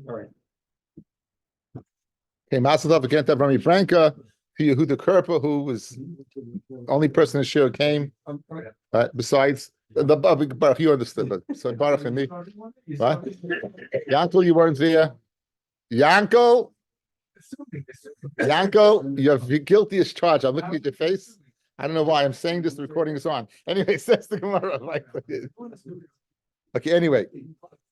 All right. Okay, Masalov again to Rabbi Franca, to Yehuda Kerpa, who was the only person in Shir came. Besides the Baruch, you understood, but so Baruch and me, right? Yankel, you weren't there. Yankel, you're guilty as charged. I'm looking at your face. I don't know why I'm saying this. The recording is on. Anyway, says the Gemara. Like, okay. Anyway,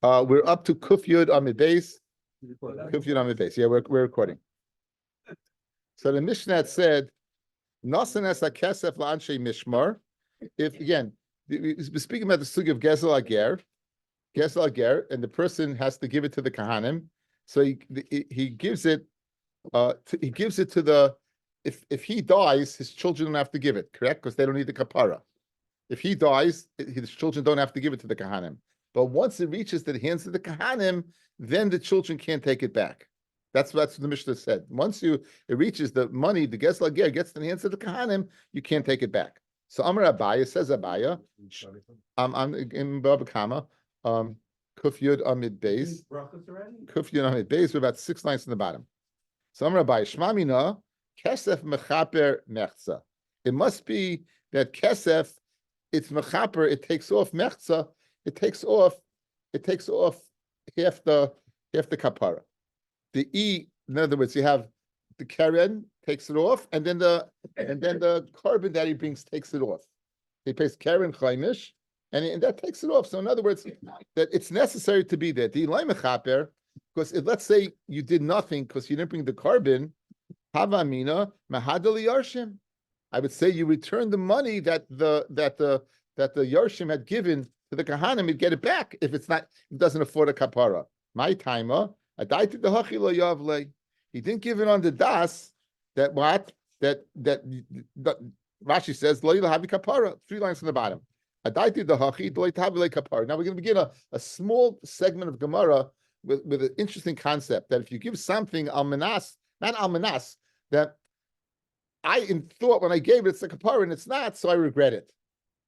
we're up to Kuf Yud on the base. Kuf Yud on the base. Yeah, we're recording. So the Mishnah said, "Nasan es hakesef la'anshe mishmar." If again, we're speaking about the sugi of gezel ager, and the person has to give it to the kahanim. So he gives it. He gives it to the. If he dies, his children don't have to give it, correct? Because they don't need the kapara. If he dies, his children don't have to give it to the kahanim. But once it reaches the hands of the kahanim, then the children can't take it back. That's what the Mishnah said. Once it reaches the money, the Gesla Ger gets in the hands of the Kahanim, you can't take it back. So Amar Abaya says Abaya, I'm in Baba Kama, Kuf Yud Amid Beis. Kuf Yud Amid Beis, we're about 6 lines in the bottom. So Amar Abaya, Shmamina, Kesef Mechaper Mechza. It must be that Kesef, it's Mechaper, it takes off Mechza, it takes off half the kapara. The in other words, you have the Keren takes it off, and then the carbon that he brings takes it off. He pays Keren Chaimish, and that takes it off. So in other words, that it's necessary to be there. The Ilai because let's say you did nothing because you didn't bring the carbon, Havamina Mahadali Yarshim. I would say you return the money that the Yarshim had given to the Kahanim, you'd get it back if it doesn't afford a kapara. My timer. He didn't give it on the das that Rashi says lo yilahavi kapara. 3 lines from the bottom. Now we're going to begin a small segment of Gemara with an interesting concept that if you give something almanas, not almanas, that I thought when I gave it it's a kapara and it's not, so I regret it.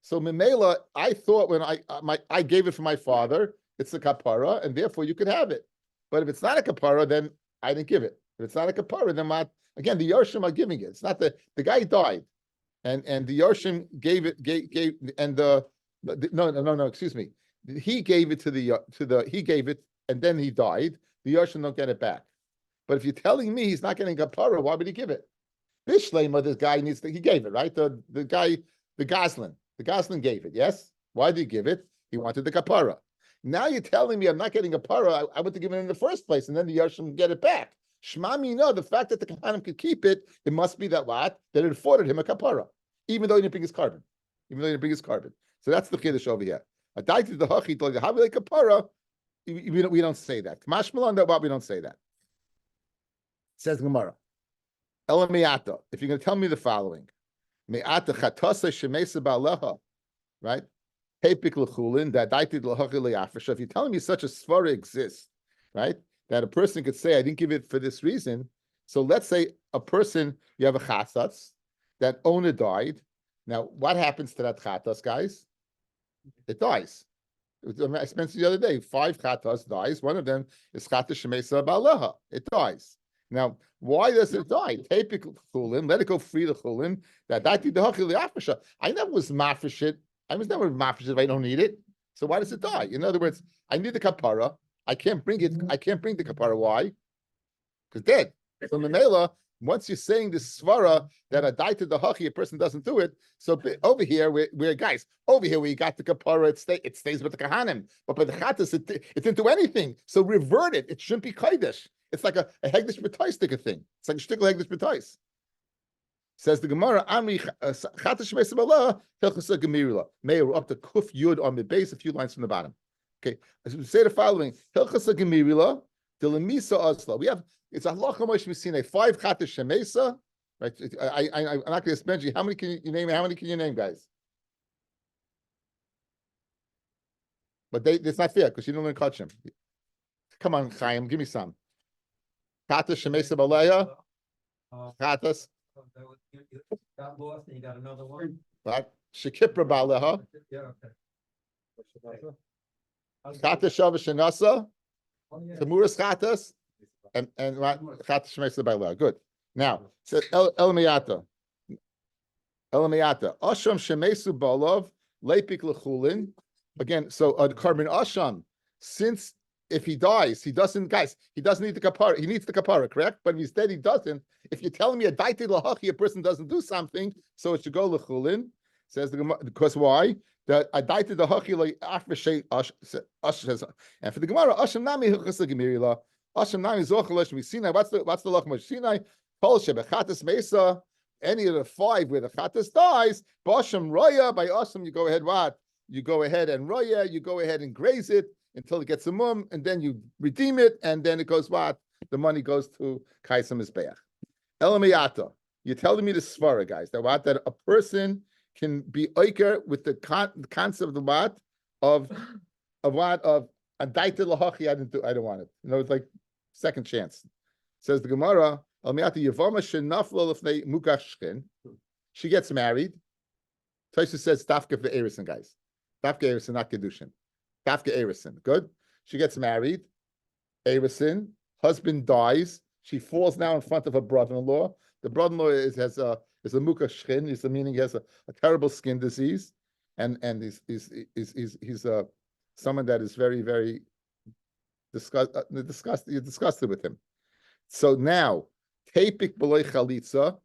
So Mimela, I thought when I gave it for my father, it's a kapara, and therefore you could have it. But if it's not a kapara, then I didn't give it. If it's not a kapara, then again the Yarshim are giving it. It's not the guy died, and the Yarshim gave and no, excuse me. He gave it he gave it and then he died. The Yarshim don't get it back. But if you're telling me he's not getting kapara, why would he give it? Bishlema, this guy he gave it, right? The Goslin gave it. Yes. Why did he give it? He wanted the kapara. Now you're telling me I'm not getting a para. I would have given it in the first place, and then the Yarshim get it back. Shmami, the fact that the Kahanim could keep it, it must be that it afforded him a kapara, even though he didn't bring his carbon. So that's the chiddush over here. We don't say that. We don't say that. Says Gemara. Elamiyata. If you're going to tell me the following, me'ata chatasa shemesa ba'aleha, right? If you're telling me such a svara exists, right, that a person could say, I didn't give it for this reason. So let's say a person, you have a chatas, that owner died. Now, what happens to that chatas, guys? It dies. I mentioned the other day, 5 chatas dies. One of them is chatas shemesa ba'aleha. It dies. Now, why does it die? Let it go free the chulin. I never was mafish it. I was never mafish if I don't need it. So why does it die? In other words, I need the kapara. I can't bring it. I can't bring the kapara. Why? Because dead. So Memela, once you're saying this svara that I die to the hachi, a person doesn't do it. So over here, we're guys. Over here, we got the kapara. It stays with the kahanim. But by the chatas, it didn't do anything. So revert it. It shouldn't be kaidish. It's like a hegdish b'tais sticker thing. It's like a shtickle hegdish b'tais. Says the Gemara, Amri Chatash Mesabalah, Hilchasa Gemirila. May we're up to Kuf Yud on the base, a few lines from the bottom. Okay, as we say the following: Hilchasa Gemirila, Delamisa Asla. It's a halacha moish we've seen a 5 Chatash Shemesa. Right? I'm not going to spend you. How many can you name? How many can you name, guys? But it's not fair because you don't learn kachim. Come on, Chaim, give me some. Chatash Shemesa Balaya. Chatas. Got lost and you got another one. What? Shekipra Baleha. Yeah, okay. Chata Shava Shanasa. Tamuras chatas and chatas shmeisa by law. Good. Now, says El Miyata. Asham shemesu balov lepik lechulin. Again, so carbon asham. Since if he dies, he doesn't need the kapara. He needs the kapara, correct? But instead he doesn't. If you're telling me a daiti lahachi, a person doesn't do something, so it should go lechulin. Says the Gemara, because why? That a daiti lahachi like after shay ash says, and for the Gemara, asham nami huchas gemirila. Asham nami zochalash misinai. What's the lachmash sinai? Kol shebechatas mesa. Any of the 5 where the chatas dies, basham roya, by asham you go ahead what? You go ahead and roya, you go ahead and graze it until it gets a mum, and then you redeem it, and then it goes what? The money goes to kaisam mizbeach. Elamiyata, you're telling me the svara, guys, that what? That a person can be oiker with the concept of what? Of what? Of a daita lahachi, I don't want it. You know, it's like second chance. Says the Gemara, she gets married. Taisha says Dafka for Erison, guys. Dafka Erison, not Kedushin. Dafka Erison. Good. She gets married. Erison. Husband dies. She falls now in front of her brother-in-law. The brother-in-law is a mukashkin. Is the meaning he has a terrible skin disease, and he's someone that is very, very disgusted with him. So now, Tapik beloy chalitza,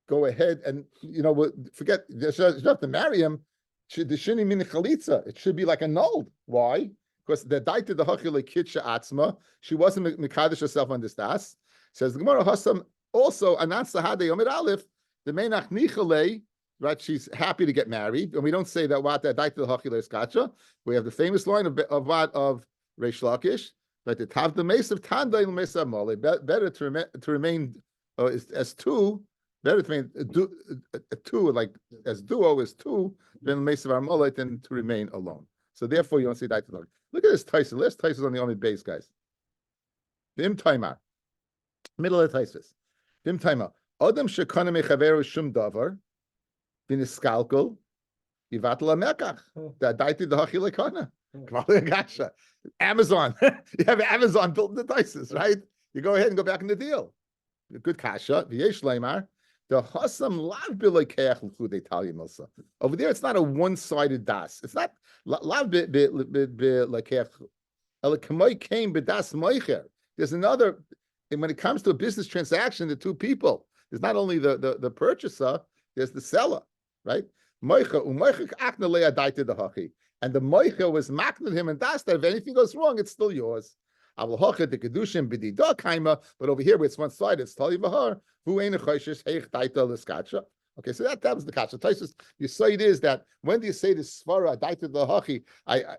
go ahead and forget. You don't have to marry him. The shini min chalitza. It should be like annulled. Why? Because the daita the hachile kitcha atzma. She wasn't mekadesh herself on this das. Says the Gemara Hasam also anan sahade yomid aleph the menach nichale. Right, she's happy to get married, and we don't say that what that daita the hachile is kacha. We have the famous line of Reish Lakish. But the tav the mace of tanda and mace of mole better to remain as two. Better to remain two like as duo as two than mace of mole than to remain alone. So therefore, you don't see that. Look at this Tyson. Last Tyson's on the only base, guys. Bim timer, middle of Tyson. Bim timer. Adam shekana mechaveru shum davar bin iskalkol yivatla mekach. That daiti the hachilekana. Gotcha. Amazon. You have Amazon built in the Tysus, right? You go ahead and go back in the deal. Good kasha. V'yesh leimar. The hasam lav b'lekeach l'chudei talya milsa. Over there, it's not a one-sided das. It's not lav b'lekeach. Elakamoi came b'das moicher. There's another. And when it comes to a business transaction, the two people. There's not only the purchaser. There's the seller, right? Moicher u'moicher akna le'adaita dahachi. And the moicha was makned him and das that if anything goes wrong, it's still yours. But over here, where it's one side, it's tali v'har. Okay, so that was the kasha. You say it is that when do you say the svara daita l'hachi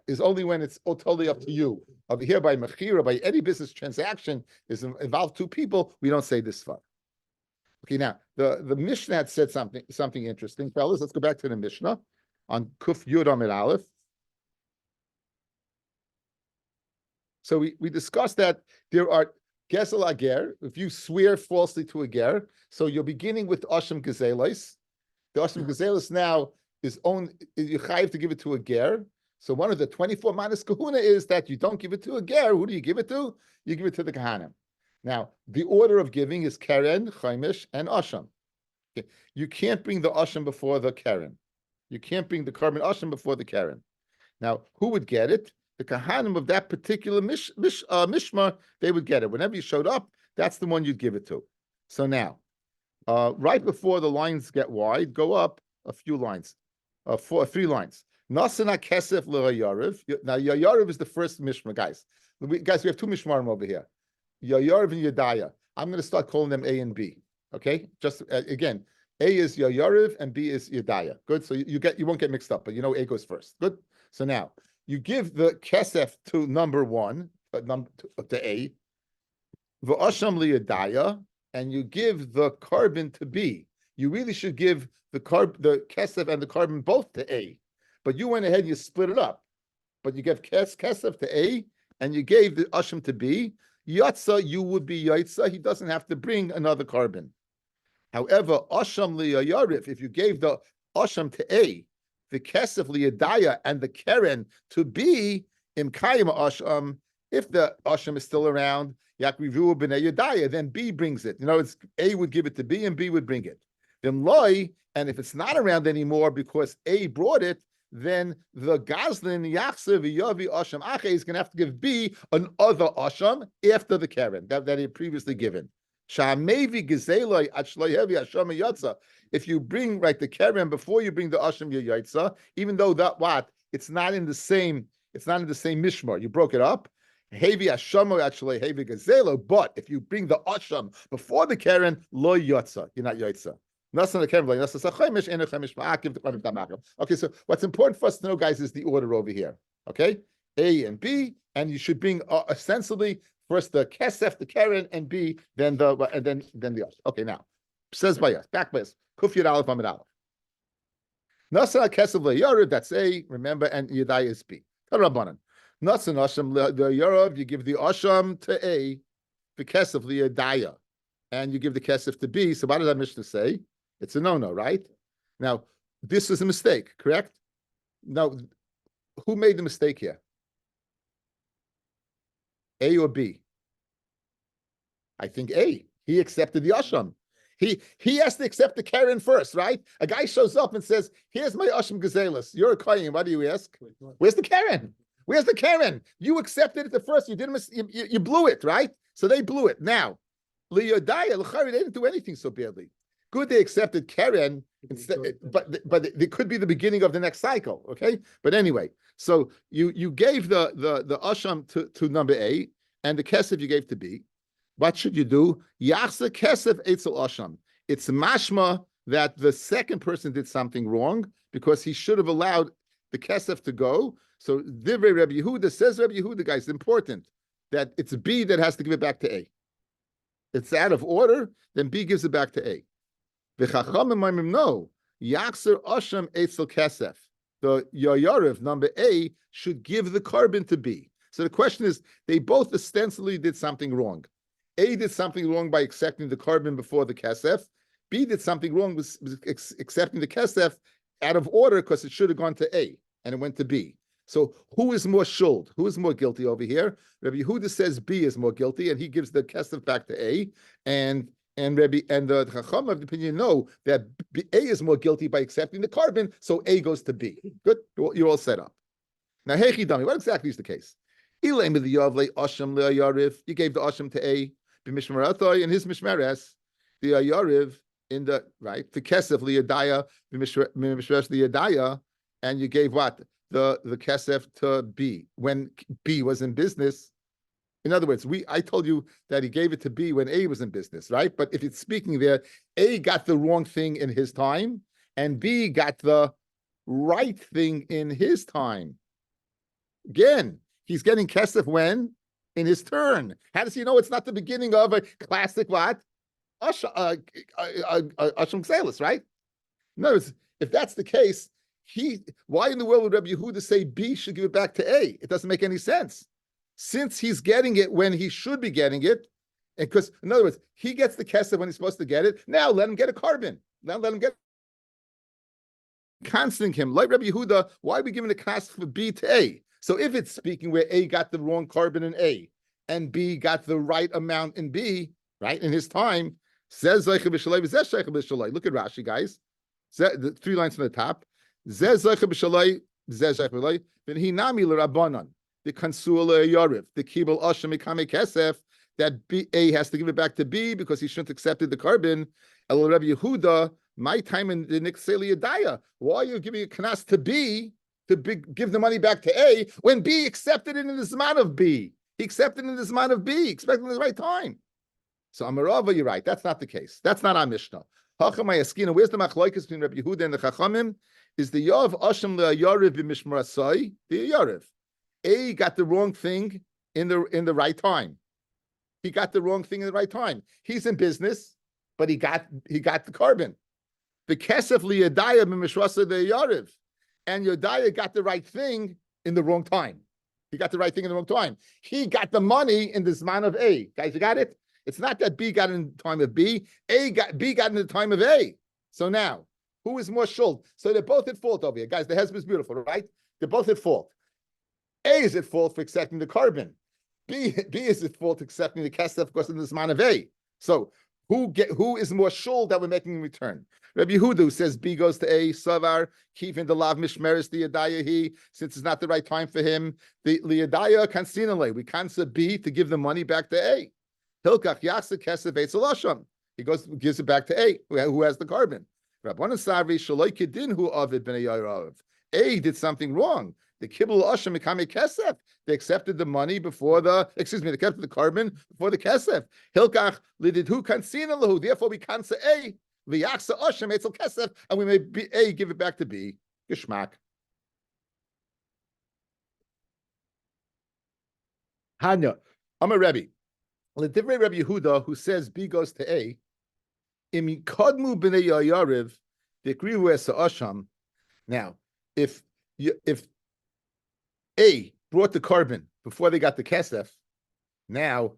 is only when it's totally up to you. Over here, by mechira, by any business transaction, is involved 2 people. We don't say this svara. Okay, now the Mishnah had said something interesting, fellas. Let's go back to the Mishnah on Kuf Yud Amid Aleph. So we discussed that there are gesel ager. If you swear falsely to a ger, so you're beginning with asham gezelos. The asham gezelos now is you chayiv to give it to a ger. So one of the 24 minus kahuna is that you don't give it to a ger. Who do you give it to? You give it to the kahanim. Now the order of giving is keren, chaimish, and asham. Okay. You can't bring the asham before the keren. You can't bring the carbon asham before the keren. Now who would get it? The kahanim of that particular mishmar, they would get it. Whenever you showed up, that's the one you'd give it to. So now, right before the lines get wide, go up a few lines, 3 lines. Nasana kesef l'yariv. Now, yariv is the first mishmar, guys. We have 2 mishmarim over here. Yariv and Yadaya. I'm going to start calling them A and B. Okay, just again, A is Yariv and B is Yadaya. Good. So you won't get mixed up, but A goes first. Good. So now. You give the kesef to number 1, to A, v'asham liyadaya, and you give the carbon to B. You really should give the kesef and the carbon both to A, but you went ahead and you split it up. But you gave kesef to A, and you gave the asham to B. Yatsa, you would be yatsa. He doesn't have to bring another carbon. However, asham liyayarif, if you gave the asham to A, the kesef liyadaya and the keren to B, im kayim asham, If the Asham is still around, Yakrivu b'nei Yedaya, then B brings it. It's A would give it to B and B would bring it. Then Loi, and if it's not around anymore because A brought it, then the Gazlin Yachse v'Yavi Asham Ache is going to have to give B another Asham after the Karen that he had previously given. Sha'amevi Gezeloi Achloyevi Asham Yatza. If you bring the Karen before you bring the Asham Yatza, even though it's not in the same mishmar. You broke it up. Hevi Asham actually Hevi Gazelo. But if you bring the Asham before the Karen, lo Yatza, you're not Yatza. Okay, so what's important for us to know, guys, is the order over here. Okay, A and B, and you should bring ostensibly first the kesef, the keren, and B, then the Osh. Okay, now says by us, back by us, Kufyad Aleph Amid Aleph. Nasa kesef le'yarav, that's A. Remember, and Yadai is B. Rabbanan. Nasa Asham le'yarav, you give the Asham to A, the kesef le'yadaya, and you give the kesef to B. So what did that Mishnah say? It's a no-no, right? Now, this is a mistake, correct? Now, who made the mistake here? A or B? I think A. He accepted the Asham. He has to accept the Karen first, right? A guy shows up and says, here's my Asham Gazelis. You're a Kohen. What do you ask? Where's the Karen? Where's the Karen? You accepted it the first. You didn't. You blew it, right? So they blew it. Now, Liyodaya, L'chari, they didn't do anything so badly. Good, they accepted Karen, but it could be the beginning of the next cycle, okay? But anyway, so you gave the Asham to number A, and the Kesef you gave to B. What should you do? Yachsa Kesef Eitzel Asham. It's mashma that the second person did something wrong because he should have allowed the Kesef to go. So Divrei Rabbi Yehuda says Rabbi Yehuda, guys, it's important that it's B that has to give it back to A. It's out of order, then B gives it back to A. The Chachamim no, Yachser Asham Eitzel Kesef. The Yayarev, number A, should give the carbon to B. So the question is, they both ostensibly did something wrong. A did something wrong by accepting the carbon before the Kesef. B did something wrong with accepting the Kesef out of order because it should have gone to A and it went to B. So who is more shuld? Who is more guilty over here? Rabbi Yehuda says B is more guilty and he gives the Kesef back to A. And Rabbi and the Chacham of the opinion know that A is more guilty by accepting the carbon, so A goes to B. Good, you're all set up. Now, Hechi Dami, what exactly is the case? You gave the Asham to A, b'mishmarathoi, and his mishmares, the Ayariv in the right, the Kesef liyadaya, b'mishmares liyadaya, and you gave what? The Kesef to B when B was in business. In other words, I told you that he gave it to B when A was in business, right? But if it's speaking there, A got the wrong thing in his time, and B got the right thing in his time. Again, he's getting kesef when? In his turn. How does he know it's not the beginning of a classic what? Asham Kselis, right? No, if that's the case, why in the world would Rabbi Yehuda say B should give it back to A? It doesn't make any sense. Since he's getting it when he should be getting it, because in other words, he gets the kesef when he's supposed to get it. Now let him get a carbon. Now let him get canceling him. Like Rabbi Yehuda, why are we giving the kesef for B to A? So if it's speaking where A got the wrong carbon in A and B got the right amount in B, right, in his time, says look at Rashi, guys. The 3 lines from the top. Then he nami l'Rabbanan. The Kansula Yariv, the Kibul Asham Mikame Kesef, that A has to give it back to B because he shouldn't have accepted the carbon. El Rabbi Yehuda, my time in the Nixeli Yadaya. Why are you giving a knas to B to give the money back to A when B accepted it in the Zman of B? He accepted it in the Zman of B, expecting it in the right time. So Amarava, you're right. That's not the case. That's not our Mishnah. Where's the machlokes between Rabbi Yehuda and the Chachamim? Is the Yav Asham Yariv b'Mishmarasai, the Yariv. A got the wrong thing in the right time. He got the wrong thing in the right time. He's in business, but he got the carbon. The kesef liyadaya b'mishwasa the yariv, and Yodaya got the right thing in the wrong time. He got the right thing in the wrong time. He got the money in the zman of A. Guys, you got it? It's not that B got in the time of B. B got in the time of A. So now, who is more shuld? So they're both at fault over here. Guys, the husband is beautiful, right? They're both at fault. A is at fault for accepting the carbon. B is at fault accepting the kesef because of this man of A. So who is more shul that we're making in return? Rabbi Yehuda says B goes to A, Savar, keep in the lav mishmeres the yadaya he, since it's not the right time for him. The liyadaya kansinale, we can't say B to give the money back to A. Hilkach yasa kesef eitzalasham. He gives it back to A, who has the carbon. Rabbanan Savri shaloi kedin hu avid b'nei yarav. A did something wrong. The kibbul asham mikame kesef. They accepted the money before they accepted the carbon before the kesef. Hilkach lididhu kansina lahu. Therefore, we can't say A. V'yachsa asham etzel kesef, and we may A give it back to B. Geshmak. Hanya, I'm a Rebbe. L'divrei Rabbi Yehuda, who says B goes to A. Imikadmu b'nei yariv dekrihu esa asham. Now, if A brought the carbon before they got the kesef, now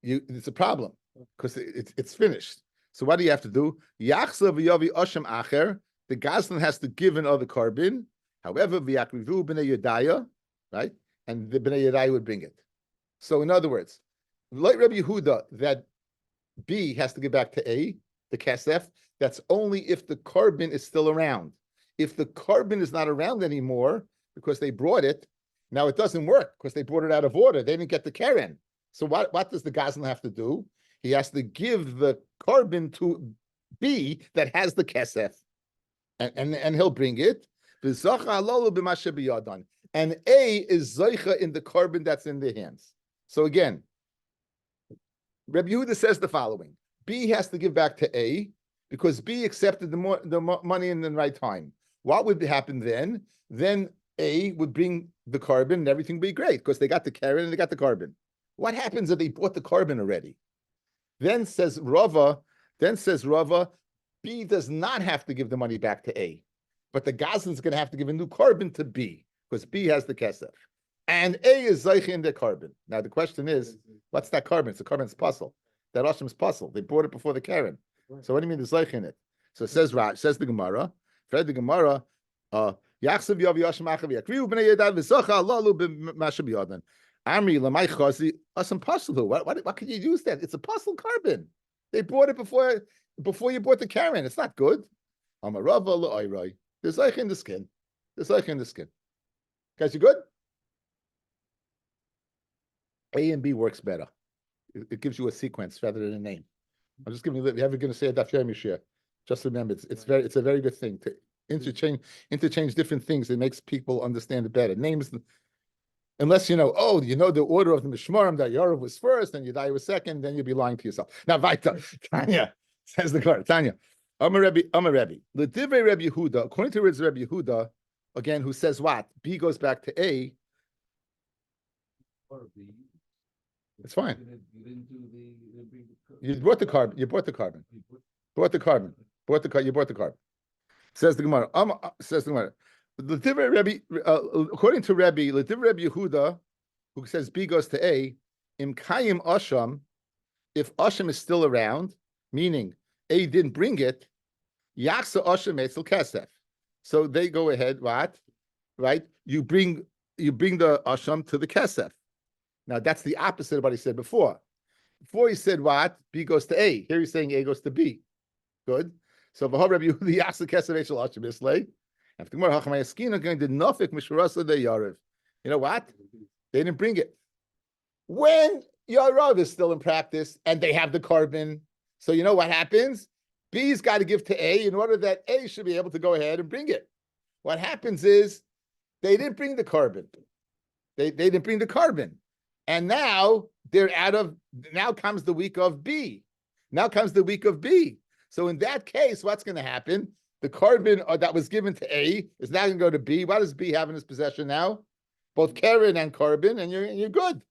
it's a problem because it's finished. So what do you have to do? Yachsa v'yavi asham acher. The gazlan has to give another carbon. However, v'yakrivu b'nei yadaya, right? And the b'nei yadaya would bring it. So in other words, like Rabbi Yehuda, that B has to give back to A, the kesef. That's only if the carbon is still around. If the carbon is not around anymore because they brought it, now it doesn't work because they brought it out of order. They didn't get the keren. So what does the gazlan have to do? He has to give the carbon to B that has the kesef, and he'll bring it. And A is zoicha in the carbon that's in their hands. So again, Rabbi Yehuda says the following: B has to give back to A because B accepted the money in the right time. What would happen then? Then A would bring the carbon and everything would be great because they got the keren and they got the carbon. What happens if they bought the carbon already? Then says Rava, B does not have to give the money back to A, but the gazlan is going to have to give a new carbon to B because B has the kesef. And A is zeich in the carbon. Now the question is, what's that carbon? It's a carbon's puzzle. That Hashem's puzzle. They bought it before the keren. So what do you mean there's zeich in it? So it says the Gemara, Fred the Gemara, Yachsav Yav Yashim Achav Yakriu B'nei Yedad V'Socha Lalu B'Mashav Yadan. Amri Lamai Chazi Asam Puzzle. What can you use that? It's a puzzle carbon. They bought it before you bought the keren. It's not good. Amarava La'Oiroi. There's zeich in the skin. There's zeich in the skin. Guys, you good? A and B works better. It gives you a sequence rather than a name. I'm just giving you. You're ever going to say a Daf Yomi share? Just remember, it's a very good thing to interchange different things. It makes people understand it better. Names, unless you know the order of the Mishmarim, that Yarav was first and Yadai was second, then you'll be lying to yourself. Now, Vaita, Tanya says the Gemara. Tanya, I'm a Rebbe. The Divrei Rabbi Yehuda, according to Rabbi Yehuda, again, who says what? B goes back to A. It's fine. You brought the carbon. You brought the carbon. Brought the carbon. You brought the carbon. Says the Gemara. Says the Gemara. According to Rabbi Yehuda, who says B goes to A, im kayim asham, if asham is still around, meaning A didn't bring it, yaksa asham etzel kesef. So they go ahead, what? Right? You bring the asham to the kesef. Now that's the opposite of what he said before. Before he said what? B goes to A. Here he's saying A goes to B. Good. So Rabbi Yehuda yaksa kesef etzel asham islay. After more Hachmayaskin going to Nofik Mishurasa de Yarav. You know what? They didn't bring it. When Yarav is still in practice and they have the carbon, so you know what happens? B's got to give to A in order that A should be able to go ahead and bring it. What happens is they didn't bring the carbon. They didn't bring the carbon. And now now comes the week of B. So in that case, what's going to happen? The carbon that was given to A is now going to go to B. What does B have in his possession now? Both keren and carbon, and you're good.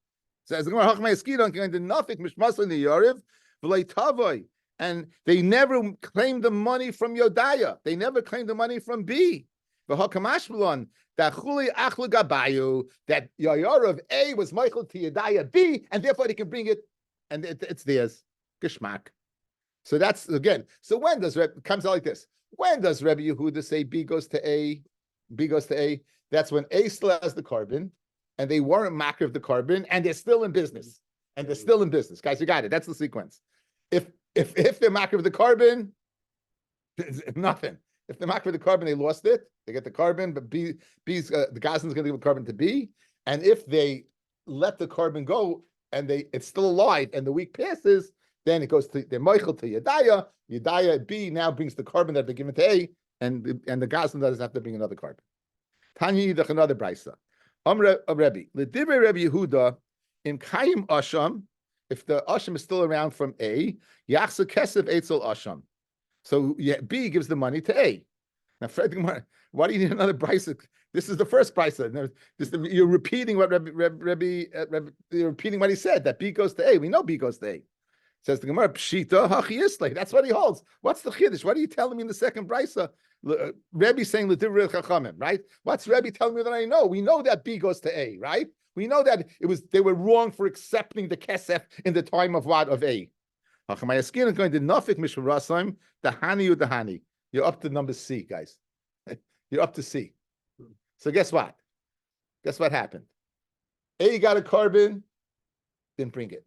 So as the Gemara Hachmayaskin going to Nafik Mishmasla in the Yariv, V'lei Tavoy, and they never claimed the money from Yodaya. They never claimed the money from B. V'hakamashmalon that Chuli Achlu Gabayu, that Yarav A was Michael to Yodaya B, and therefore they can bring it, and it's theirs. Geshmak. So that's again. So when does it comes out like this? When does Rabbi Yehuda say B goes to A? That's when A still has the carbon, and they weren't makar of the carbon, and they're still in business. And they're still in business. Guys, you got it. That's the sequence. If they're makar of the carbon, nothing. If they're makar of the carbon, they lost it. They get the carbon, but B's the Gazan's going to give the carbon to B. And if they let the carbon go and it's still alive and the week passes, then it goes to the Michael to Yedaya. Yedaya B now brings the carbon that they given to A, and the Gazan doesn't have to bring another carbon. Tanya Yidach, another brisa. Rabbi, L'divrei Rabbi Yehuda, in Kayim Asham, if the Asham is still around from A, Yachsa Kesef Eitzel Asham. So B gives the money to A. Now, Fred, why do you need another brisa? This is the first brisa. You're repeating what Rabbi, you're repeating what he said, that B goes to A. We know B goes to A. Says the Gemara, Pshita Hachiyisle. That's what he holds. What's the chiddush? What are you telling me in the second brisa? Rebbe saying L'divrei Chachamim, right? What's Rebbe telling me that I know? We know that B goes to A, right? We know that they were wrong for accepting the kesef in the time of what? Of A. Hachamayaskin is going to nafik mishra rasaim, the hani or the hani. You're up to number C, guys. You're up to C. So guess what? Guess what happened? A got a carbon, didn't bring it.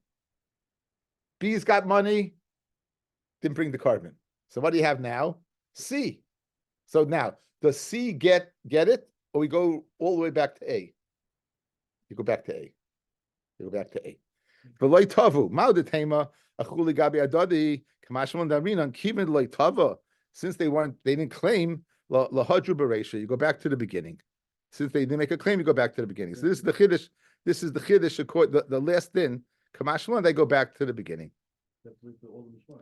B's got money, didn't bring the carbon. So what do you have now? C. So now, does C get it, or we go all the way back to A? You go back to A. You go back to A. V'loy tavu ma'odetema achuli gabi adadi kamashman darinan kiven loy tava. Since they didn't claim lahadru bereisha. You go back to the beginning. Since they didn't make a claim, you go back to the beginning. So this is the chiddush. This is the chiddush. The last din kamashman. They go back to the beginning.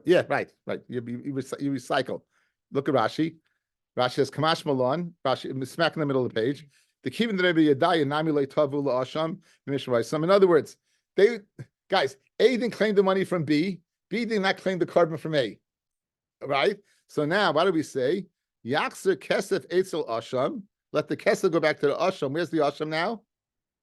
Yeah, right. You recycle. Look at Rashi. Rashi says Kamash Malon. Rashi smack in the middle of the page. The kivin the Rebbe Yedaya Nami Le Tavu LaAsham Mishraisam. In other words, A didn't claim the money from B. B did not claim the carbon from A. Right. So now, what do we say? Yakser Kesef Eitzel Asham. Let the Kesef go back to the Asham. Where's the Asham now?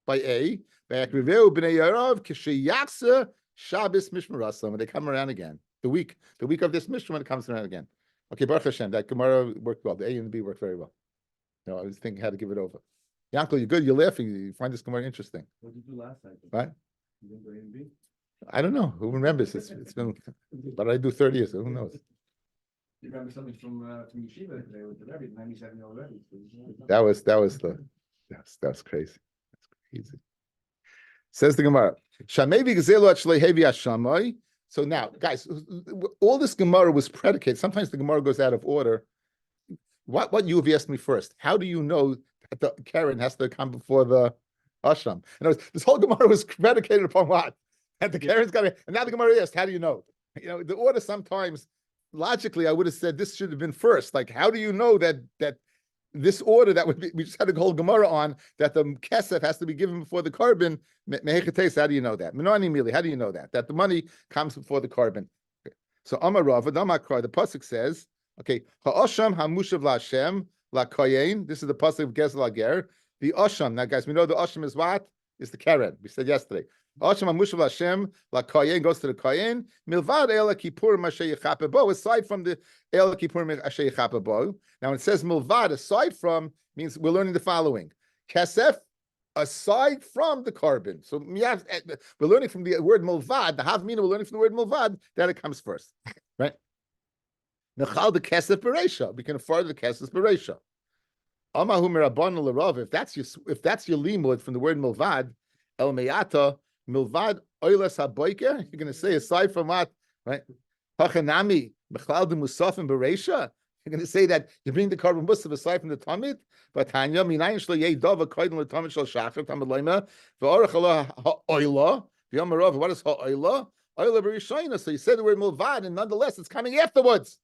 By A. Bayakriveu Bnei Yarav Kishe Yakser Shabbos Mishmarasam. When they come around again, the week of this Mishra when it comes around again. Okay, Baruch Hashem, that Gemara worked well. The A and the B worked very well. I was thinking how to give it over. Yankel, you're good. You're laughing. You find this Gemara interesting. What did you do last time? Right? You didn't go A and B? I don't know. Who remembers? It's been, but I do 30 years. So who knows? You remember something from Yeshiva today with the Rabbi, 97-year-old Rabbi. That was crazy. That's crazy. Says the Gemara. Shamevi gzelo hevi ashamai. So now, guys, all this Gemara was predicated. Sometimes the Gemara goes out of order. What you have asked me first? How do you know that the Karen has to come before the Asham? In other words, this whole Gemara was predicated upon what? That the Karen's got to. And now the Gemara asked, how do you know? The order sometimes, logically, I would have said this should have been first. Like, how do you know that this order that would be, we just had the whole Gemara on, that the kesef has to be given before the carbon? How do you know that? Minani Mili, how do you know that? That the money comes before the carbon. Okay. So Amar Rav, the pasuk says, okay, ha'asham hamushav la'Hashem la'koyen. This is the pasuk of Gezel Ager. The asham. Now, guys, we know the asham is what? Is the keren. We said yesterday. Asham hamushav la'Hashem la'koyen goes to the koyen. Milvad el kippurim asher yichapebo. Aside from the el kippurim asher yichapebo. Now, it says milvad, aside from, means we're learning the following. Kesef, aside from the carbon. So we're learning from the word milvad, the havmina, we're learning from the word milvad, that it comes first. Right? Nechal the kesef bereisha. We can afford the kesef bereisha. Amahu mirabban l'rav. If that's your limud from the word milvad, el meyata, milvad oilas haboiker. You're going to say aside from what? Right? Hachanami, mechal de musafim bereisha. You're going to say that you bring the carbon musaf aside from the tamid, but Tanya minayin shlo yei dava koydem l'tamid shel shachar tamid loyma v'orach alo ha'oila v'yamarav. What is ha'oila? Oila b'rishayna. So you said the word milvad, and nonetheless it's coming afterwards.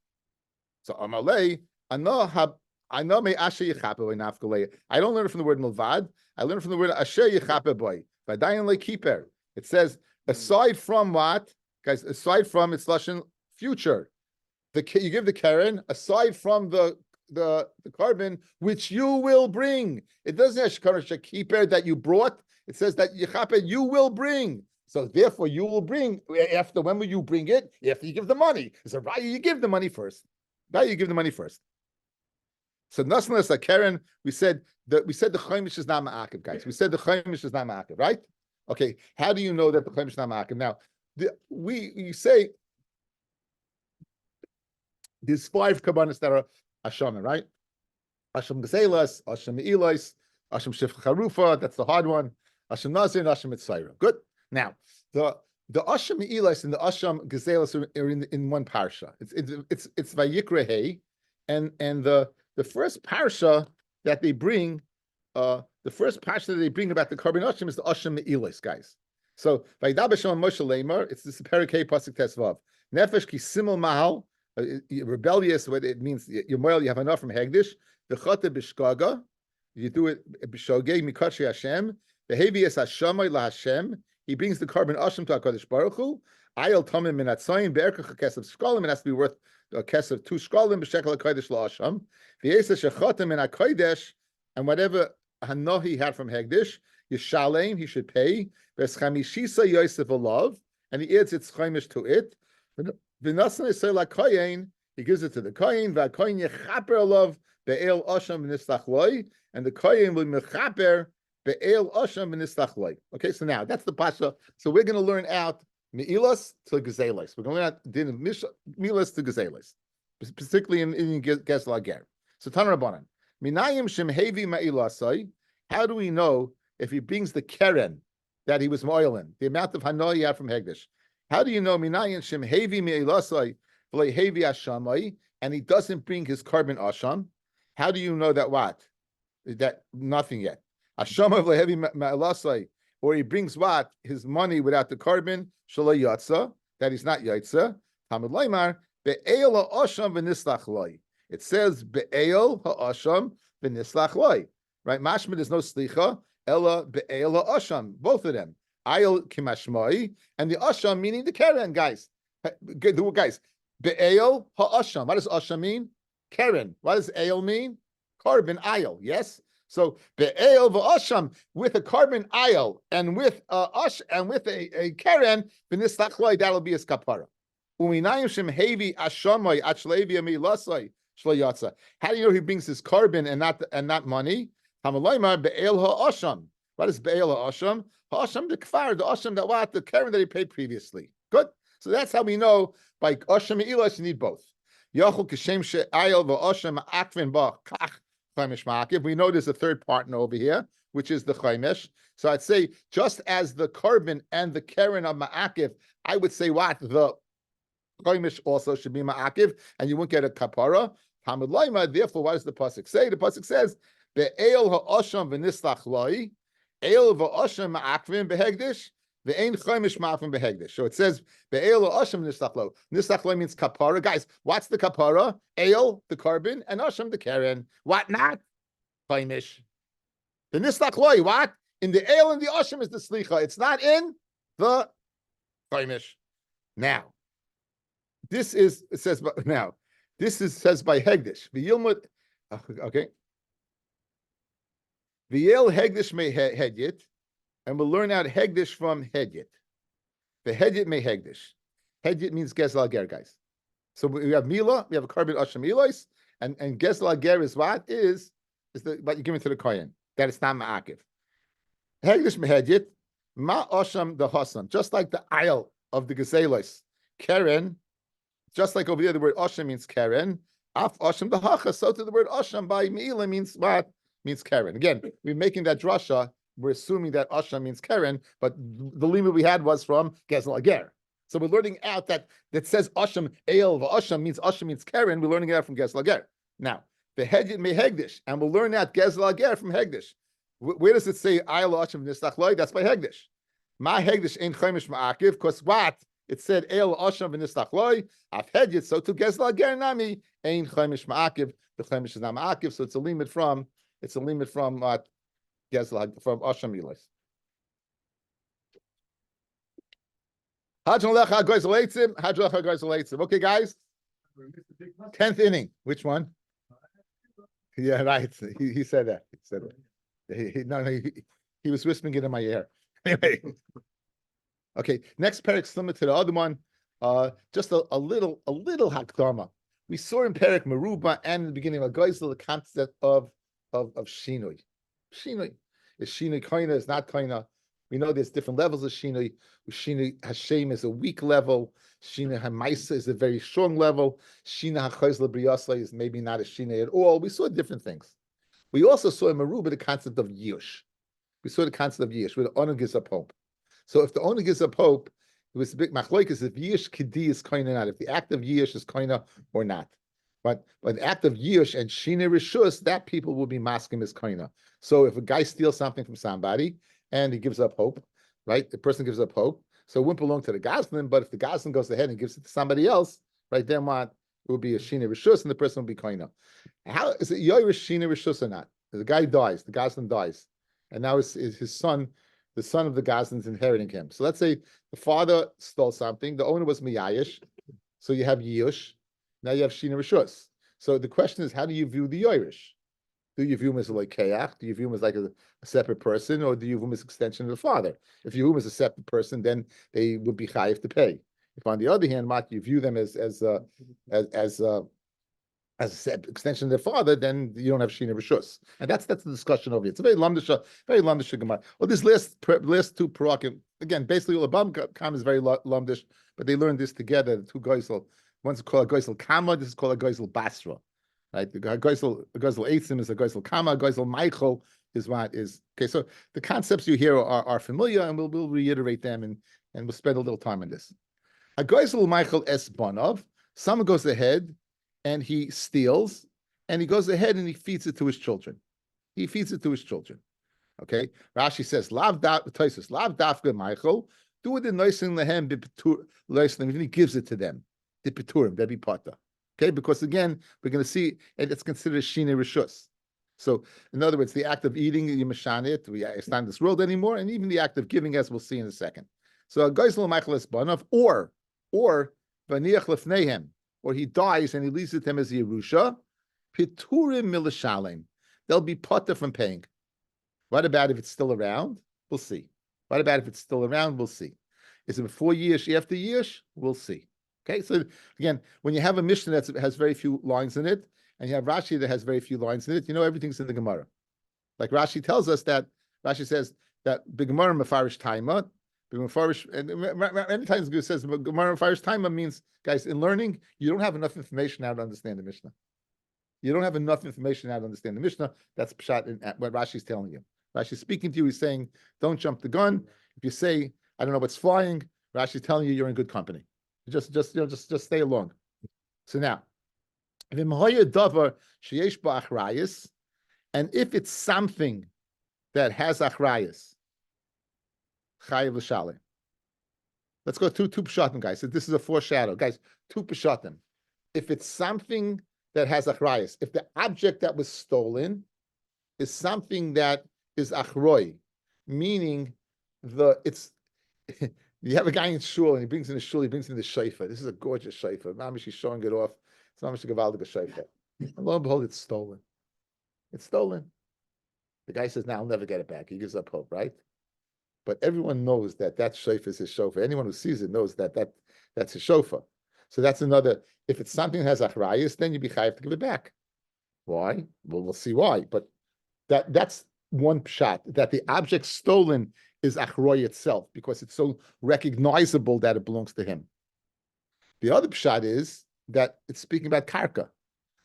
So Amalei, I know me asher yichape boy nafkalei. I don't learn it from the word milvad. I learn it from the word asher yichape boy. V'dayin lekiper. It says aside from what, guys? Aside from its lashon future. You give the keren aside from the carbon which you will bring. It doesn't have shakar that you brought. It says that yichape you will bring. So therefore you will bring after. When will you bring it? After you give the money. It's a right. You give the money first. Now you give the money first. So Nasnas a Karen, we said the Chaimish is not ma'akiv, guys. We said the Chaimish is not ma'akiv, right? Okay, how do you know that the Chaimish is not ma'akiv? Now, you say there's 5 kabbanis that are Hashem, right? Hashem Gezelas, Hashem Elois, Hashem Shifcha Charufa, that's the hard one. Hashem Nazir and Hashem Mitzayra. Good. Now, the Hashem Elois and the Hashem Gezelas are in one parsha. It's Vayikra Hey, and the first parsha that they bring, about the carbon Hashem is the Hashem Elois, guys. So Vaydabasham Moshe Leimer, it's this Perikei Pasuk Tesvav. Nefesh ki simul mahal, rebellious. What it means, you have enough from Hegdish. The chata b'shkaga, you do it b'shogeg mikatshi Hashem. The heaviest Hashamay la Hashem. He brings the carbon Hashem to Hakadosh Baruch Hu. Ayel tamim min atzayin be'erkach a kesef shkalim. It has to be worth a kesef 2 shkalim b'shekel hakodesh la Hashem. V'yesa shechata min hakodesh, and whatever hanoh he had from Hegdish, Yishalem, he should pay. Ves chamishisa yosef alav, and he adds its chaimish to it. V'nasan yisrael hakoyin, he gives it to the koyin. V'hakoyin yechaper alav be'el asham v'nislach loy, and the koyin will mechaper be'el asham v'nislach loy. Okay, so now that's the pasha. So we're going to learn out me'ilas to gezelis. We're going to learn out din me'ilas to gezelis, particularly in Gesel Ager. So Tan Rabbanan, minayim shem hevi ma'ilasai. How do we know if he brings the keren that he was moilin, the amount of hanoah he had from Hegdish? How do you know minayim shem hevi ma'ilasai v'lei hevi ashamai, and he doesn't bring his carbon asham? How do you know that what? That nothing yet. Ashamai v'lei hevi ma'ilasai, or he brings what? His money without the carbon, shalai yatsa, that he's not yatsa. Tamid Laimar, be'el ha'asham v'nislach loy. It says be'el ha'asham v'nislach loy. Right? Mashma, there's no slicha, ella be'el ha'asham, both of them. Ayel kimashmai, and the asham meaning the keren, guys. Guys, be'el ha'asham. What does asham mean? Keren. What does ayel mean? Carbon ayel, yes? So be'el v'asham, with a carbon ayel and with a keren, v'nislach loy, that'll be his kapara. Uminayim shem hevi ashamai achlevi ami lasai shlayatsa. How do you know he brings his carbon and not money? Hamalaymar be'el ha'asham. What is be'el ha'asham? Ha'asham the kfar, the asham that what? The keren that he paid previously. Good. So that's how we know by asham and ilas you need both. Yachol kishem she'ayel v'asham akvin ba kach chaimish ma'akiv. We know there's a third partner over here, which is the chaimish. So I'd say just as the carbon and the keren of ma'akiv, I would say what? The chaimish also should be ma'akiv, and you won't get a kapara. Hamid Laima, therefore, what does the pasuk say? The pasuk says, be'el ha'asham v'nislach loy, el v'asham ma'akvin behegdish, ve'ein chaimish ma'akvin behegdish. So it says, be'el ha'asham v'nislach loy. Nislach loy means kapara. Guys, what's the kapara? El, the carbon, and asham, the keren. What not? Chaimish. The nislach loy, what? In the el and the asham is the slicha. It's not in the chaimish. Now, this is, it says, now, this is says by Hegdish. V'yilmud, okay. V'yel Hegdish may Hedyet, and we'll learn out Hegdish from Hedyet. The Hedyet may Hegdish. Hedyet means Gesel Ager, guys. So we have Mila, we have a carbon Asham Elois, and Gesel Ager is what? Is what you give it to the Kohen. That it's not Ma'akiv. Hegdish may Hedyet, Ma Asham the Hasan, just like the aisle of the Geselos. Keren, just like over there, the word Asham means Keren. Af Asham the Hacha, so to the word Asham by Meila means what? Means Keren. Again, we're making that drasha. We're assuming that Asham means Keren, but the limit we had was from Gesel Ager. So we're learning out that says Asham, Eil v'Asham means Asham means Keren. We're learning it out from Gesel Ager. Now, the Hedyet may Hegdish, and we'll learn out Gesel Ager from Hegdish. Where does it say Eil Asham v'Nislach loy? That's by Hegdish. Ma Hegdish ain't chaimish ma'akiv, because what? It said El Asham v'Nislach loy. I've Hedyet, so to Gesel Ager nami ain't chaimish ma'akiv. The chaimish is not ma'akiv, so it's a limit from Gesel from Asham Elois. Okay, guys. 10th inning. Which one? Yeah, right. He said that. He said it. He was whispering it in my ear. Anyway. Okay, next parak similar to the other one. Just a little hakdama. We saw in Perek Meruba and in the beginning of Geisel the concept of Shinui. Shinui. Is Shinui Koina, is not Koina. We know there's different levels of Shinui. Shinui Hashem is a weak level. Shinui Hamaisa is a very strong level. Shinui HaChoizla Briyasla is maybe not a Shinui at all. We saw different things. We also saw in Meruba the concept of Yush. We saw the concept of Yush, where the owner gives up hope. So if the owner gives up hope, it was a big machlokes if Yush Kidi is koina or not, if the act of Yush is koina or not. But the act of Yush and Shina Rishus, that people will be masking as koina. So if a guy steals something from somebody and he gives up hope, right? The person gives up hope. So it wouldn't belong to the Goslin, but if the Goslin goes ahead and gives it to somebody else, right, then what? It would be a Shina Rishus and the person will be koina. How is it Yoirish Shina Rishus or not? The guy dies, the Goslin dies, and now is his son. The son of the Gazans inheriting him. So let's say the father stole something, the owner was Miyayish, so you have Yush, now you have Shina Rishus. So the question is, how do you view the Yoirish? Do you view him as like Keach? Do you view him as like a separate person, or do you view him as an extension of the father? If you view him as a separate person, then they would be chayiv to pay. If on the other hand, Mat, you view them as a extension of their father, then you don't have Shina Rishus. And that's the discussion over here. It's a very lamdish Gemara. Well, this last two parakim, again, basically the Abam Kam is very lamdish, but they learned this together, the two Geisel. One's called a Geisel Kama, this is called a Geisel Basra. Right? The Geisel Eitzim is a Geisel Kama, Geisel Michael is what is okay. So the concepts you hear are familiar, and we'll reiterate them and we'll spend a little time on this. A Geisel Michael Es Banov, someone goes ahead and he steals, and he goes ahead and he feeds it to his children. He feeds it to his children. Okay? Rashi says, Lav dafka Michael, do it in noisin lehem bipetur, and he gives it to them. The peturim, they be pata. Okay? Because again, we're going to see it's considered Shine Rishus. So, in other words, the act of eating, you mashanit, it's not in this world anymore, and even the act of giving, as we'll see in a second. So, Geisel Michael es Banov, or Vaniach lefnehem, or he dies and he leaves it to him as Yerusha, Piturim milashalim. They'll be potter from paying. What about if it's still around? We'll see. What about if it's still around? We'll see. Is it before Yish, after Yish? We'll see. Okay, so again, when you have a Mishnah that has very few lines in it, and you have Rashi that has very few lines in it, you know everything's in the Gemara. Like Rashi tells us that, Rashi says that the Gemara Mefarish Taima, and many times it says Gemara Mefarish Taima means, guys, in learning, you don't have enough information now to understand the Mishnah. You don't have enough information now to understand the Mishnah. That's pshat in what Rashi's telling you. Rashi's speaking to you, he's saying, don't jump the gun. If you say, I don't know what's flying, Rashi's telling you you're in good company. Just stay along. So now, and if it's something that has achrayas, chayiv l'shalim. Let's go two pshatim, guys. So this is a foreshadow, guys. Two pshatim. If it's something that has achrayas, if the object that was stolen is something that is achroi, meaning you have a guy in shul and he brings in the shul, he brings in the shayfa. This is a gorgeous shayfa. Mamish, he's showing it off. It's mamish a gavaldig shayfa. And lo and behold, it's stolen. It's stolen. The guy says, "Now I'll never get it back." He gives up hope, right? But everyone knows that shayfa is his shofar. Anyone who sees it knows that's his shofar. So that's another. If it's something that has achrayas, then you'd be chayav to give it back. Why? Well, we'll see why. But that's one pshat, that the object stolen is achroi itself because it's so recognizable that it belongs to him. The other pshat is that it's speaking about karka,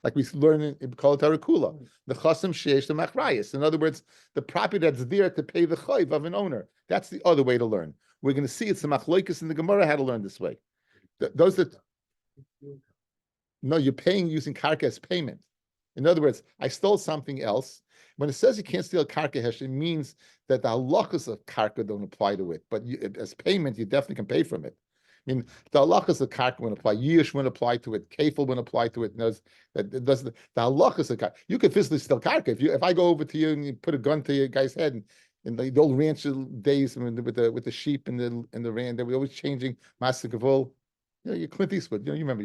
like we learn in Kol Tarakula, the chasam sheish the machrayis. In other words, the property that's there to pay the chayv of an owner. That's the other way to learn. We're going to see it's the machloikus in the Gemara how to learn this way. No, you're paying using karka as payment. In other words, I stole something else. When it says you can't steal karka hesh, it means that the halachas of karka don't apply to it. But as payment, you definitely can pay from it. I mean, the halachas of karka wouldn't apply. Yish wouldn't apply to it. Kefil wouldn't apply to it. The halachas of karka. You could physically steal karka. If I go over to you and you put a gun to your guy's head, in the old ranch days with the sheep and the ran, they were always changing master gavul. You know, you Clint Eastwood. You remember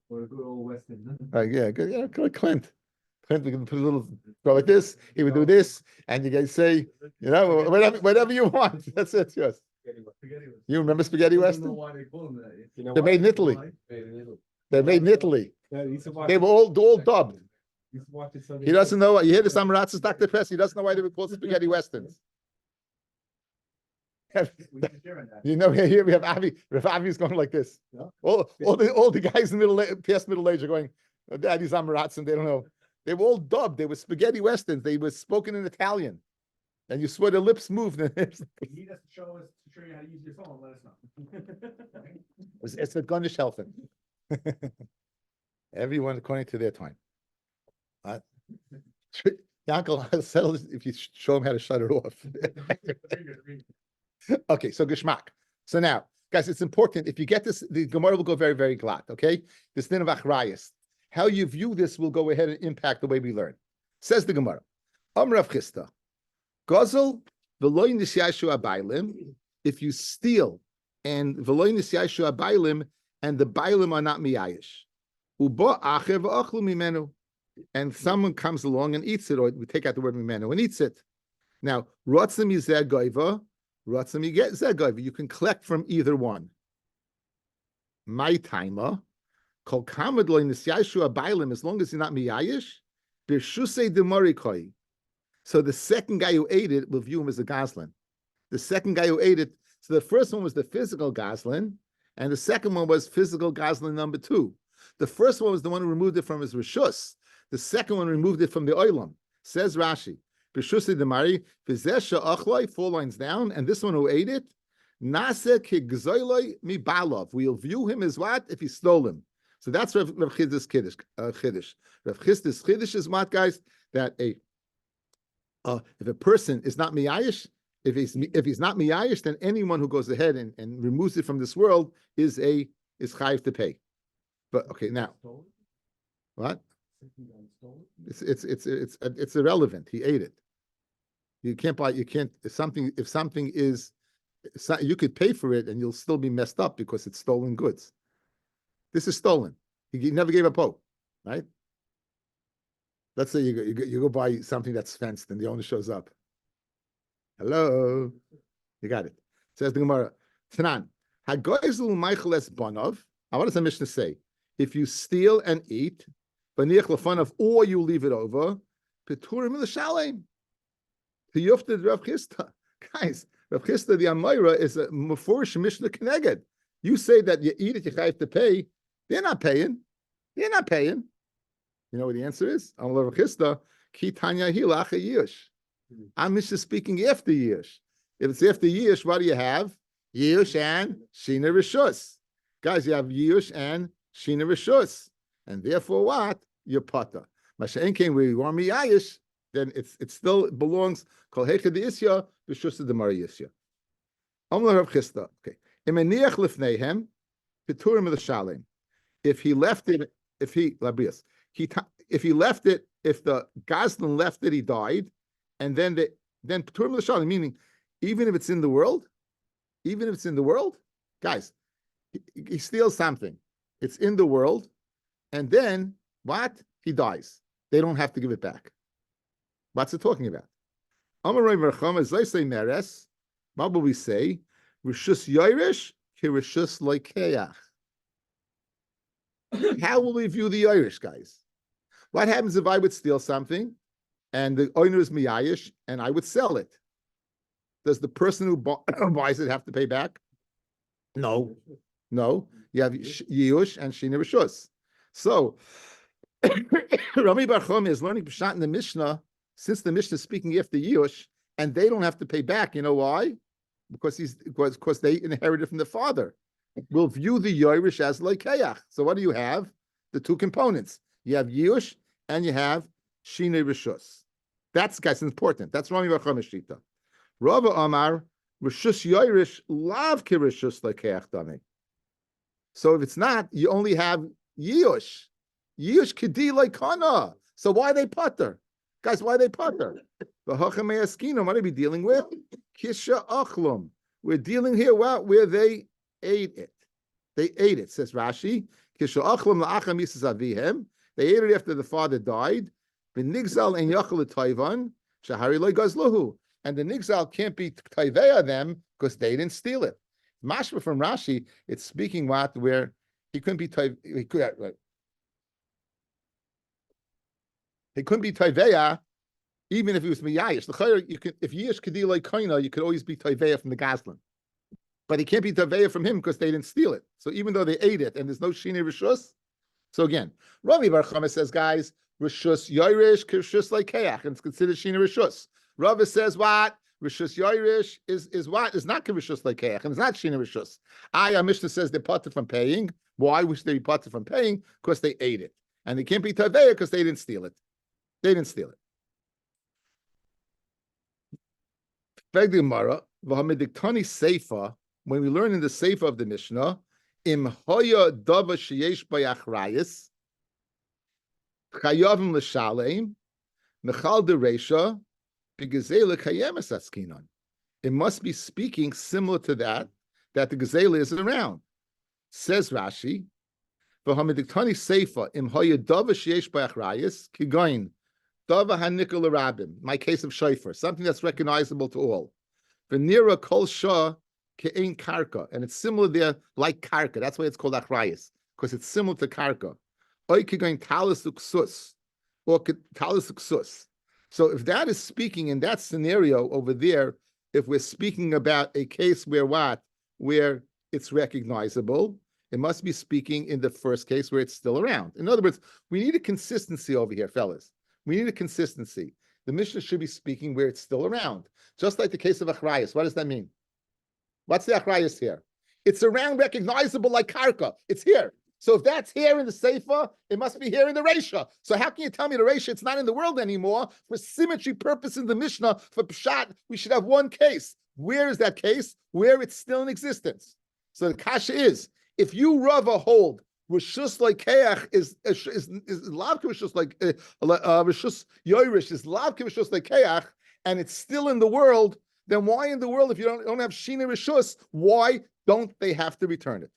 Or a good old Western. Yeah, good. Yeah, good Clint. Clint, we can put a little go like this. He would do this, and you guys say, whatever you want. That's it. Yes. Spaghetti Western. You remember Spaghetti I don't Western? know why they call them that. They're made in Italy. Made in Italy. They're made in Italy. Yeah, he used to watch They it- were all dubbed. he used to watch it Sunday He doesn't night. know. You hear the Samaratzes, Dr. Press. He doesn't know why they were called spaghetti westerns. We can share in that. You know, here we have Avi. Rav Avi's going like this. Yeah. All the guys in past middle age are going, "Oh, Daddy's Amaratz," and they don't know. They were all dubbed. They were spaghetti westerns. They were spoken in Italian, and you swear their lips moved. If you need us to show you how to use your phone, let us know. It's a Gunnish helping. Everyone according to their time. Yankel, settle this if you show him how to shut it off. Okay, so Geschmack. So now, guys, it's important. If you get this, the Gemara will go very, very glad. Okay, this din of Achrayas. How you view this will go ahead and impact the way we learn. Says the Gemara. Rav Chisda. Gozel v'loy nisyashu abaylim. If you steal and v'loy nisyashu abaylim and the baylim are not miyayish. Ubo acher v'achlu mimenu. And someone comes along and eats it, or we take out the word mimenu and eats it. Now, rotzim yizeh goiva. You can collect from either one. My timer, kol kamad lo nisyashu abaylim, as long as you're not miyayish, b'shusei demorikoi. So the second guy who ate it will view him as a goslin. The second guy who ate it, so the first one was the physical goslin, and the second one was physical goslin number 2. The first one was the one who removed it from his rishus. The second one removed it from the oilam. Says Rashi. B'shusei demari, v'zeh she'achloi, 4 lines down, and this one who ate it, nase kigzoiloi mi balov. We'll view him as what? If he stole him. So that's Rav Chisda's Kiddush. Rav Chisda's Kiddush is what, guys? That if a person is not miyayish, if he's not miyayish, then anyone who goes ahead and removes it from this world is chayiv to pay. But okay, now what? It's irrelevant. He ate it. You can't buy. You can't. If something is, you could pay for it and you'll still be messed up because it's stolen goods. This is stolen. He never gave a poke, right? Let's say you go buy something that's fenced and the owner shows up. Hello, you got it. Says the Gemara. Tanan, hagoyzul meicheles banov. What does the Mishnah say? If you steal and eat, b'niach lefanov, or you leave it over, peturim l'shalem. Tiyufted Rav Chisda. Guys, Rav Chisda, the Amayra, is a mefurish Mishnah Keneged. You say that you eat it, you have to pay. They're not paying. They're not paying. You know what the answer is? Amar Rav Chisda, ki tanya hilach yish. I'm Mishnah speaking after yish. If it's after yish, what do you have? Yish and shina rishus. Guys, you have yish and shina rishus, and therefore what? You're pata. Masha'en came where you are miyayish, then it still belongs. Kol hechad isya b'shus demar yisya. Amar Rav Chisda. Okay. Imeniach lifneihem piturim l'shalem. If he left it, if he left it, if the Goslin left it, he died, and then piturim l'shalem, meaning even if it's in the world, guys, he steals something. It's in the world, and then what? He dies. They don't have to give it back. What's it talking about? Amarei Mercham, as I say meres, what will we say? Rishus Yairish, Kirishus Loikeach. How will we view the Irish, guys? What happens if I would steal something and the owner is miyayish and I would sell it? Does the person who buys it have to pay back? No. You have Yush and Shina Rishus. So, Rami Bar Choma is learning Pshat in the Mishnah, since the Mishnah is speaking after Yush, and they don't have to pay back. You know why? Because they inherited from the father. We'll view the Yoirish as Loikeach. So what do you have? The two components. You have Yush and you have Shina Rishus. That's, guys, important. That's Rami Bar Choma Shita. Rava Amar, Rishus Yoirish, Lav Kirishus Loikeach Dami. So if it's not, you only have Yush. Yush Kedi Loikana. So why they putter? Guys, why they putter? The Hachamei Askinim, what are we dealing with? Kisha Achlum. We're dealing here where they ate it. They ate it, says Rashi. Kisha Achlum la'acham yisas avihem. They ate it after the father died. V'nigzal en yachal l'toivan. Shahari lo gazluhu. And the nigzal can't be taiveya them because they didn't steal it. Mashma from Rashi, it's speaking where He couldn't be he could right. He couldn't be Taiveya, even if he was Miyayish. You can, if Yish Kadi like Kaina, you could always be Taiveya from the Goslin. But he can't be Taiveya from him because they didn't steal it. So even though they ate it and there's no Shini Rishus, so again, Rabbi Bar Chama says, guys, Rishus Yoirish, Rishus like Keach, and it's considered Shini Rishus. Rabbi says what? Rishus Yoirish is what? Is not Rishus like Keach, and it's not Shini Rishus. Our Mishnah says they're parted from paying. Why would they be parted from paying? Because they ate it. And they can't be Taveya because they didn't steal it. They didn't steal it. When we learn in the Seifa of the Mishnah, Im hoya dava sheyesh bayachrayis, chayavim l'shalem, mechal dereisha, b'gezela kayemes askinon. It must be speaking similar to that the gezela is around. Says Rashi, v'hamidiktani seifa im hoya dava sheyesh bayachrayis, kigoin, dava hanikol rabim, my case of shofar, something that's recognizable to all. V'nira kol shah ke'ein karka, and it's similar there, like karka. That's why it's called achrayis, because it's similar to karka. Oy kigoin talis uksus, or talis uksus. So if that is speaking in that scenario over there, if we're speaking about a case where what? Where it's recognizable, it must be speaking in the first case where it's still around. In other words, we need a consistency over here, fellas. We need a consistency. The Mishnah should be speaking where it's still around. Just like the case of achrayis. What does that mean? What's the achrayis here? It's around, recognizable like karka. It's here. So if that's here in the Seifa, it must be here in the Reisha. So how can you tell me the Reisha, it's not in the world anymore? For symmetry purpose in the Mishnah, for Pshat, we should have one case. Where is that case? Where it's still in existence. So the kasha is, if you Rava hold, Rishus like Keach is Lav Rishus like Rishus Yoirish is Lav Rishus like Keach, and it's still in the world, then why in the world, if you don't have Shina Rishus, why don't they have to return it?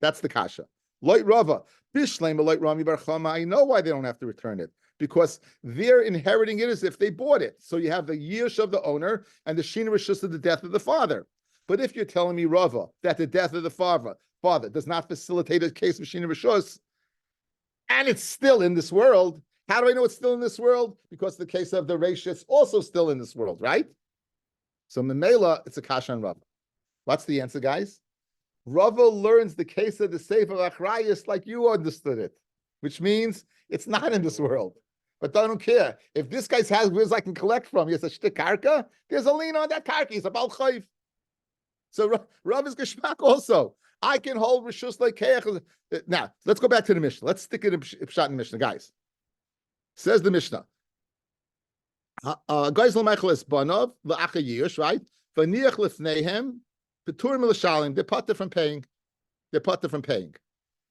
That's the kasha. Loit Rava, Bishleim, Loit Rami Bar Chama, I know why they don't have to return it. Because they're inheriting it as if they bought it. So you have the yish of the owner and the Shina Rishus of the death of the father. But if you're telling me, Rava, that the death of the father does not facilitate a case of Shina Rishus, and it's still in this world, how do I know it's still in this world? Because the case of the Reish, it's also still in this world, right? So Memela, it's a kasha on Rava. What's the answer, guys? Rava learns the case of the Sefer Achrayis like you understood it, which means it's not in this world. But I don't care. If this guy's has where's I can collect from, he has a shtik karka, there's a lien on that karka. He's a bal chayv. So Rav is geshmak also. I can hold rishus like keach. Now, let's go back to the Mishnah. Let's stick it in Pshat in the Mishnah, guys. Says the Mishnah. Guys, l'meichel banov la'acha yish, right? V'niach lefneihem peturim l'shalim. They're parted from paying. They're parted from paying.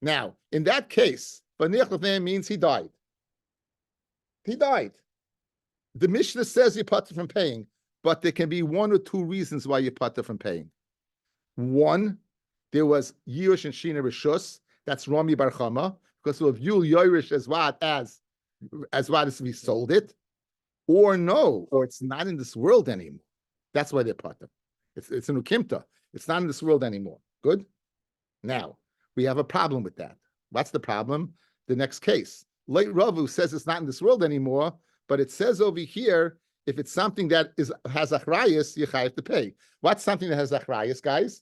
Now, in that case, v'niach lefneihem means he died. He died. The Mishnah says you're parted from paying, but there can be one or two reasons why you're parted from paying. One, there was Yush and Shina Rishus. That's Rami Bar Chama, because of Yul Yoirish as what as we sold it, or no, or it's not in this world anymore. That's why they're parted. It's an ukimta. It's not in this world anymore. Good. Now we have a problem with that. What's the problem? The next case. Late Ravu says it's not in this world anymore, but it says over here, if it's something that has achrayas, you have to pay. What's something that has achrayas, guys?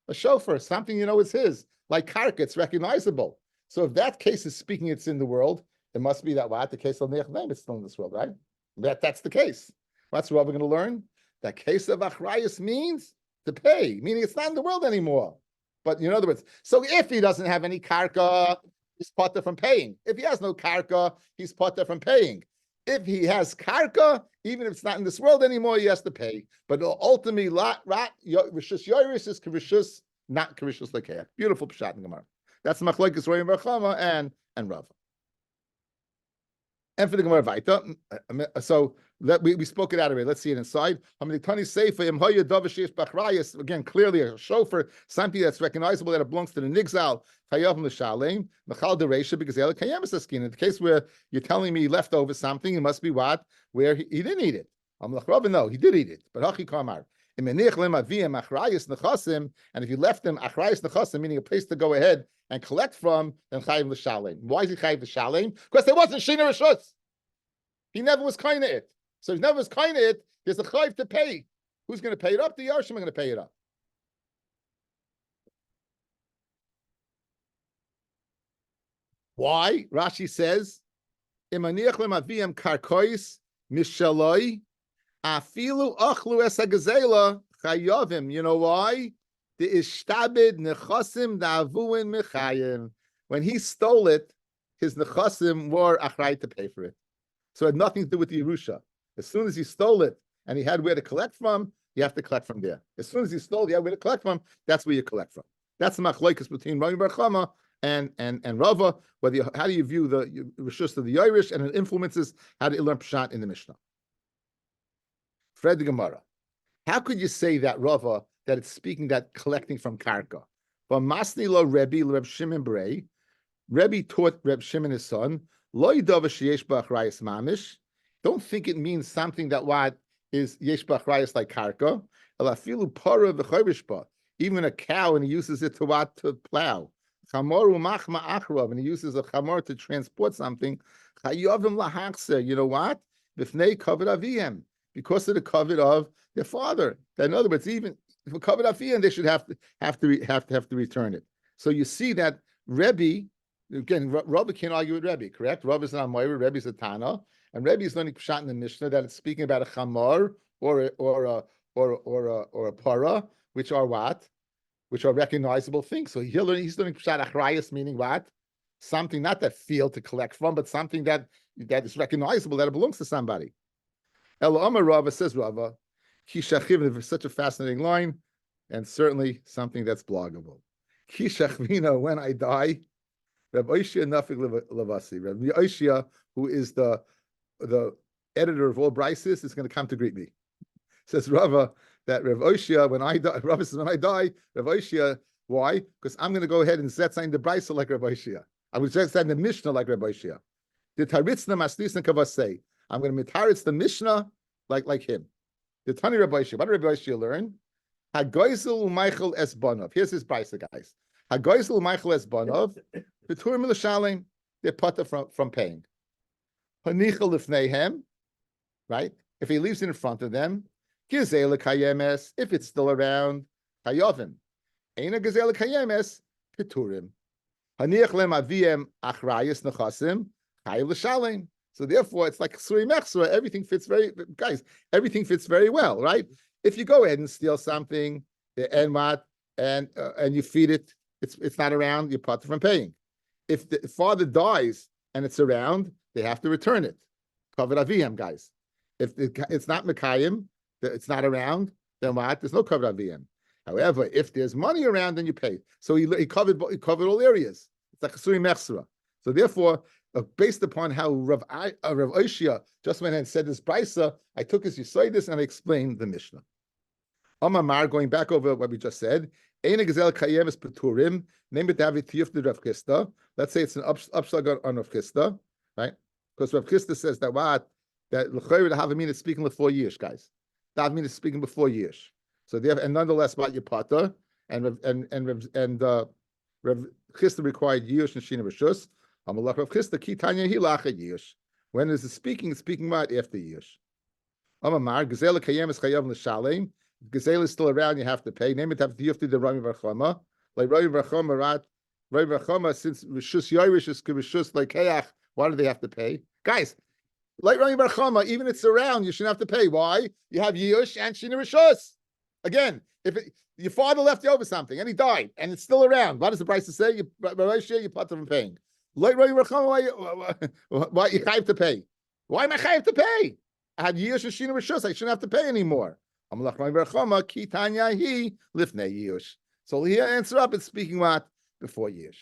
A chauffeur, something you know is his, like karka, it's recognizable. So if that case is speaking it's in the world, it must be that what? The case of Nechleim is still in this world, right? That's the case. What's Rav going to learn? That case of achrayas means to pay, meaning it's not in the world anymore. But in other words, so if he doesn't have any karka, he's potter from paying. If he has no karka, he's potter from paying. If he has karka, even if it's not in this world anymore, he has to pay. But ultimately, rishus yoris is karishus, not karishus lekeach. Beautiful pshat in Gemara. That's machlokes Roy Bar Chama and Rav. And for the Gemara Vaita, so we spoke it out already. Let's see it inside. Again, clearly a chauffeur, something that's recognizable that it belongs to the nigzal. In the case where you're telling me he left over something, it must be what? Where he didn't eat it. No, he did eat it. But Hachi Kamar. And if you left them achrayis nechasim, meaning a place to go ahead and collect from, then chayiv l'shalem. Why is he chayiv l'shalem? Because there wasn't shina rishus. He never was kind of it. So if he never was kind of it, there's a chayiv to pay. Who's going to pay it up? The Yarshim are going to pay it up. Why? Rashi says, "Imaniach lemaviem karkois mishaloi afilu achlu es hagazela chayovim." You know why? The ishtabid nechasim da'avuin mechayim. When he stole it, his nechasim were achrayt to pay for it. So it had nothing to do with the Yerusha. As soon as he stole it and he had where to collect from, you have to collect from there. As soon as he stole, you have where to collect from. That's where you collect from. That's the machlokes between Rabbi Bar Chama and Rava. How do you view the Rishus of the Irish, and it influences how to learn Pshat in the Mishnah. Fred the Gemara. How could you say that Rava, that it's speaking that collecting from Karka? But Masni lo Rebbe Shimon Brei. Rebbe taught Reb Shimon his son. Lo yidava sheyesh b'achrayis mamish. Don't think it means something that what is yesh b'achrayis like Karka. Elafilu para v'chayrish. Even a cow, and he uses it to what? To plow. Chamoru machma achrav, and he uses a chamor to transport something. Chayovim lahachser. You know what? B'fnei kavod aviyem, because of the kavod of their father. In other words, even if a kavod aviyem, they should have to return it. So you see that Rebbe, again, Rabbi can't argue with Rebbe, correct? Rabbi is not Moira, Rebbe is a Tana, and Rebbe is learning Pshat in the Mishnah that it's speaking about a chamor or a para, which are what? Which are recognizable things. So he's learning Pshat Achrayas, meaning what? Something, not that field to collect from, but something that is recognizable, that it belongs to somebody. El Amar Rava, says Rava, Kishachivin, such a fascinating line, and certainly something that's bloggable. Kishachvina, when I die, Rabbi Oishia Nafik Lavasi, Rabbi Oishia, who is the editor of all Brises, is going to come to greet me. Says Rava, that Rav Oishia, when I die, Rav says, when I die, Rav Oishia, why? Because I'm going to go ahead and set sign the Brisa like Rav Oishia. I will set sign the Mishnah like Rav Oishia. The Taritzna Maslis and Kavasei. I'm going to mitaritz the Mishnah like him. The Tani Rav Oishia. What did Rav Oishia learn? Hagoizel u'Michael es Bonov. Here's his Brisa, guys. Hagoizel u'Michael es Bonov. V'turim l'shalim. They're put from paying. Hanichel lifneihem. Right? If he leaves it in front of them, Gizela kayemes, if it's still around, Kayovim. Eina Gizela kayemes, Piturim. Haniach lem aviem achrayis nechasim, Chayiv l'shalem. So therefore, it's like Suri Mechsura. Everything fits everything fits very well, right? If you go ahead and steal something, and you feed it, it's not around, you're part from paying. If the father dies and it's around, they have to return it. Kavod aviyam, guys. If it's not Mekayim, it's not around, then what? There's no kavod aviyam. However, if there's money around, then you pay. So he covered all areas. It's like a suri mechsera. So therefore, based upon how Rav Oishia just went and said this brisa, I took his Yisraelis and I explained the Mishnah. Amar, going back over what we just said, Eina Gezel Kayem is Peturim, name it David Tiyuf the Rav Chisda. Let's say it's an upshlag on Rav Chisda, right? Because Rav Chisda says that what? That L'chayr the Havamina is speaking before years, guys. The Havamina is speaking before years. So and nonetheless about your potter and Rav Chisda required years and Shina Rishus. Amalach Rav Chisda Kitanya Hilacha years. When is it speaking? It's speaking about after years. Amar Gazela Kayem is Chayav L'Shalem. Gazela is still around. You have to pay. Name it have to the Rabbi Bar Chama. Like Rabbi Bar Chama, Rabbi Bar Chama, since Rishus Yairish is Rishus like Kayach, why do they have to pay, guys? Like Rabbi Bar Chama, even if it's around, you shouldn't have to pay. Why? You have Yush and Shina Rishus. Again, if your father left you over something and he died and it's still around, what does the price say? You part from paying. Like Rabbi Bar Chama, why you have to pay? Why am I chayav to pay? I have Yush and Shina Rishus. I shouldn't have to pay anymore. Amalach Rabbi Bar Chama, Kitanya hi lifnei Yush. So here answer up, it's speaking what? Before Yush.